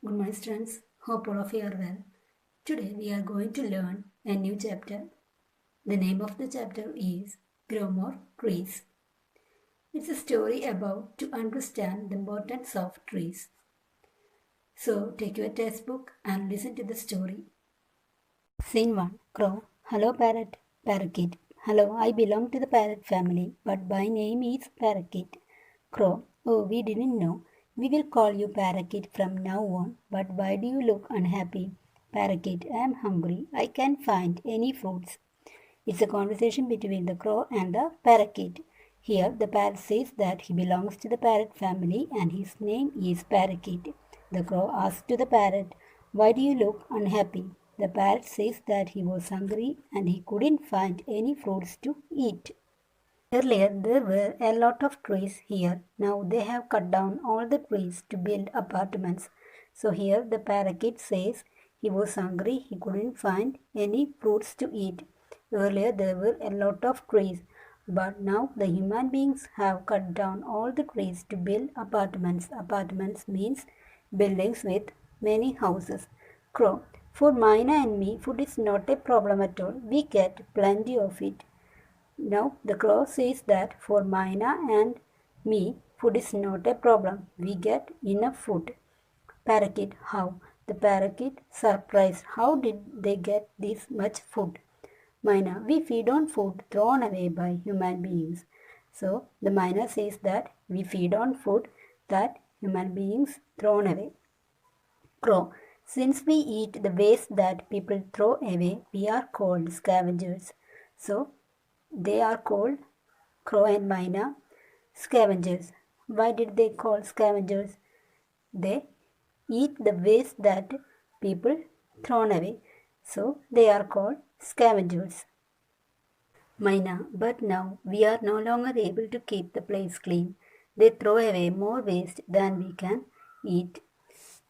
Good morning, students. Hope all of you are well. Today we are going to learn a new chapter. The name of the chapter is Grow More Trees. It's a story about to understand the importance of trees. So take your textbook and listen to the story. Scene 1. Crow. Hello, parrot. Parakeet. Hello, I belong to the parrot family, but my name is Parakeet. Crow. Oh, we didn't know. We will call you Parakeet from now on, but why do you look unhappy? Parakeet. I am hungry. I can't find any fruits. It's a conversation between the crow and the parakeet. Here, the parrot says that he belongs to the parrot family and his name is Parakeet. The crow asks to the parrot, why do you look unhappy? The parrot says that he was hungry and he couldn't find any fruits to eat. Earlier, there were a lot of trees here. Now they have cut down all the trees to build apartments. So here the parakeet says he was hungry, he couldn't find any fruits to eat. Earlier, there were a lot of trees, but now the human beings have cut down all the trees to build apartments. Apartments means buildings with many houses. Crow. For Mina and me, food is not a problem at all. We get plenty of it. Now the crow says that for Mina and me, food is not a problem. We get enough food. Parakeet, how? The parakeet surprised. How did they get this much food? Mina, we feed on food thrown away by human beings. So the Mina says that we feed on food that human beings thrown away. Crow, since we eat the waste that people throw away, we are called scavengers. So they are called Crow and Mina scavengers. Why did they call scavengers? They eat the waste that people thrown away. So they are called scavengers. Mina, but now we are no longer able to keep the place clean. They throw away more waste than we can eat.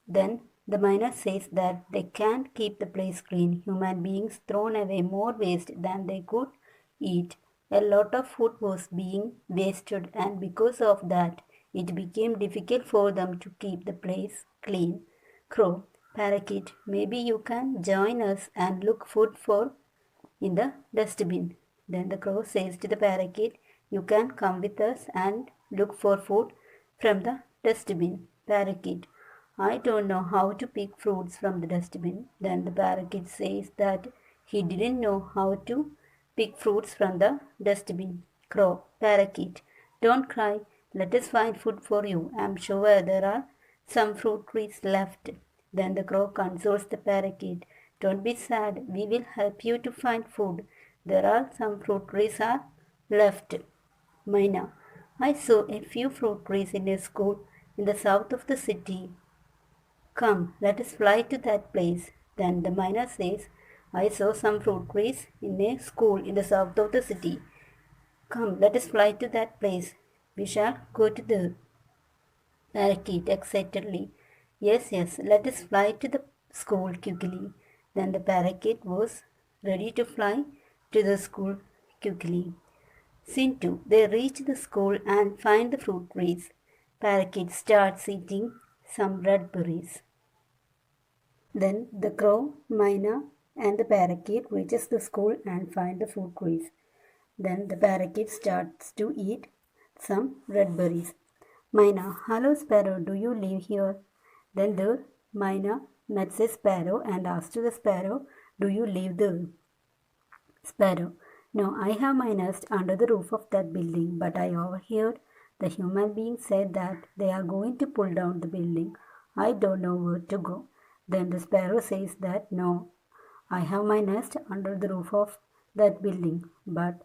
Then the miner says that they can't keep the place clean. Human beings thrown away more waste than they could eat. A lot of food was being wasted, and because of that, it became difficult for them to keep the place clean. Crow, parakeet, maybe you can join us and look food for in the dustbin. Then the crow says to the parakeet, you can come with us and look for food from the dustbin. Parakeet, I don't know how to pick fruits from the dustbin. Then the parakeet says that he didn't know how to pick fruits from the dustbin. Crow, parakeet, don't cry. Let us find food for you. I am sure there are some fruit trees left. Then the crow consoles the parakeet. Don't be sad. We will help you to find food. There are some fruit trees are left. Mina, I saw a few fruit trees in a school in the south of the city. Come, let us fly to that place. Then the miner says, I saw some fruit trees in a school in the south of the city. Come, let us fly to that place. We shall go to the parakeet excitedly. Yes, yes, let us fly to the school quickly. Then the parakeet was ready to fly to the school quickly. Scene 2. They reach the school and find the fruit trees. Parakeet starts eating some red berries. Then the crow, Mina, and the parakeet reaches the school and find the fruit trees. Then the parakeet starts to eat some red berries. Mina, hello sparrow, do you live here? Then the Mina met a sparrow and asked the sparrow, do you live there? Sparrow, no, I have my nest under the roof of that building, but I overheard the human being said that they are going to pull down the building. I don't know where to go. Then the sparrow says that no, I have my nest under the roof of that building, but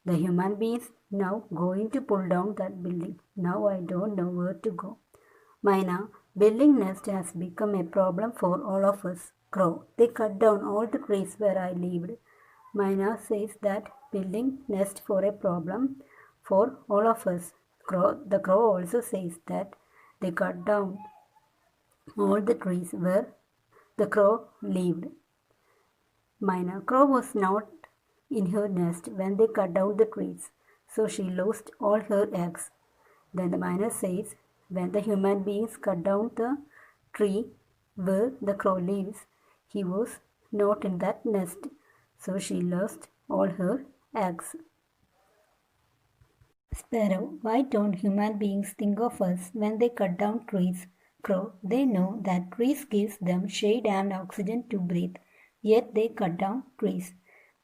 the human beings now going to pull down that building. Now I don't know where to go. Mina, building nest has become a problem for all of us. Crow, they cut down all the trees where I lived. Mina says that building nest for a problem for all of us. The crow also says that they cut down all the trees where the crow lived. Mina, crow was not in her nest when they cut down the trees, so she lost all her eggs. Then the miner says, when the human beings cut down the tree, where the crow lives. He was not in that nest, so she lost all her eggs. Sparrow, why don't human beings think of us when they cut down trees? Crow, they know that trees gives them shade and oxygen to breathe, yet they cut down trees.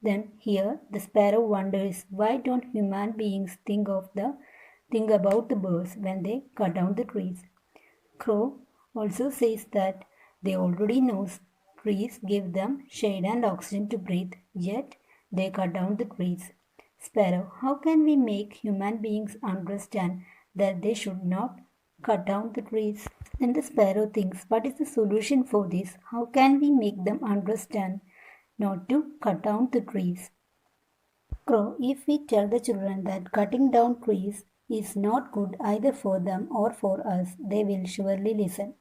Then here the sparrow wonders, why don't human beings think about the birds when they cut down the trees? Crow also says that they already knows trees give them shade and oxygen to breathe, yet they cut down the trees. Sparrow, how can we make human beings understand that they should not cut down the trees? Then the sparrow thinks, what is the solution for this? How can we make them understand not to cut down the trees? Crow, if we tell the children that cutting down trees is not good either for them or for us, they will surely listen.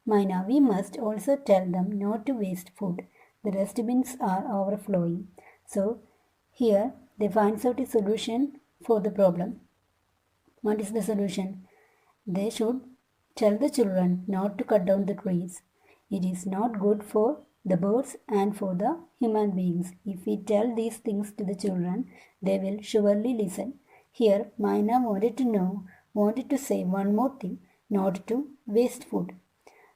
Mina, we must also tell them not to waste food. The dustbins are overflowing. So, here they find out a solution for the problem. What is the solution? They should tell the children not to cut down the trees. It is not good for the birds and for the human beings. If we tell these things to the children, they will surely listen. Here, Maina wanted to say one more thing, not to waste food.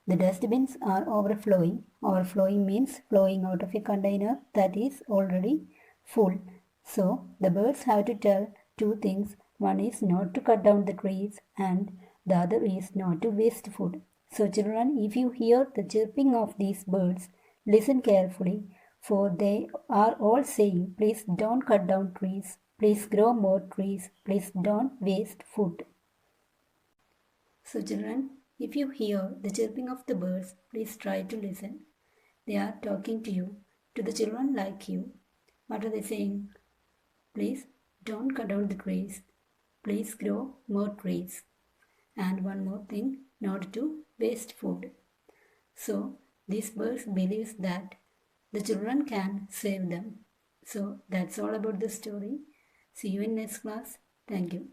The dustbins are overflowing. Overflowing means flowing out of a container that is already full. So the birds have to tell two things. One is not to cut down the trees and the other is not to waste food. So children, if you hear the chirping of these birds, listen carefully, for they are all saying, please don't cut down trees, please grow more trees, please don't waste food. So children, if you hear the chirping of the birds, please try to listen. They are talking to you, to the children like you. What are they saying? Please don't cut down the trees. Please grow more trees. And one more thing, not to waste food. So these birds believes that the children can save them. So that's all about the story. See you in next class. Thank you.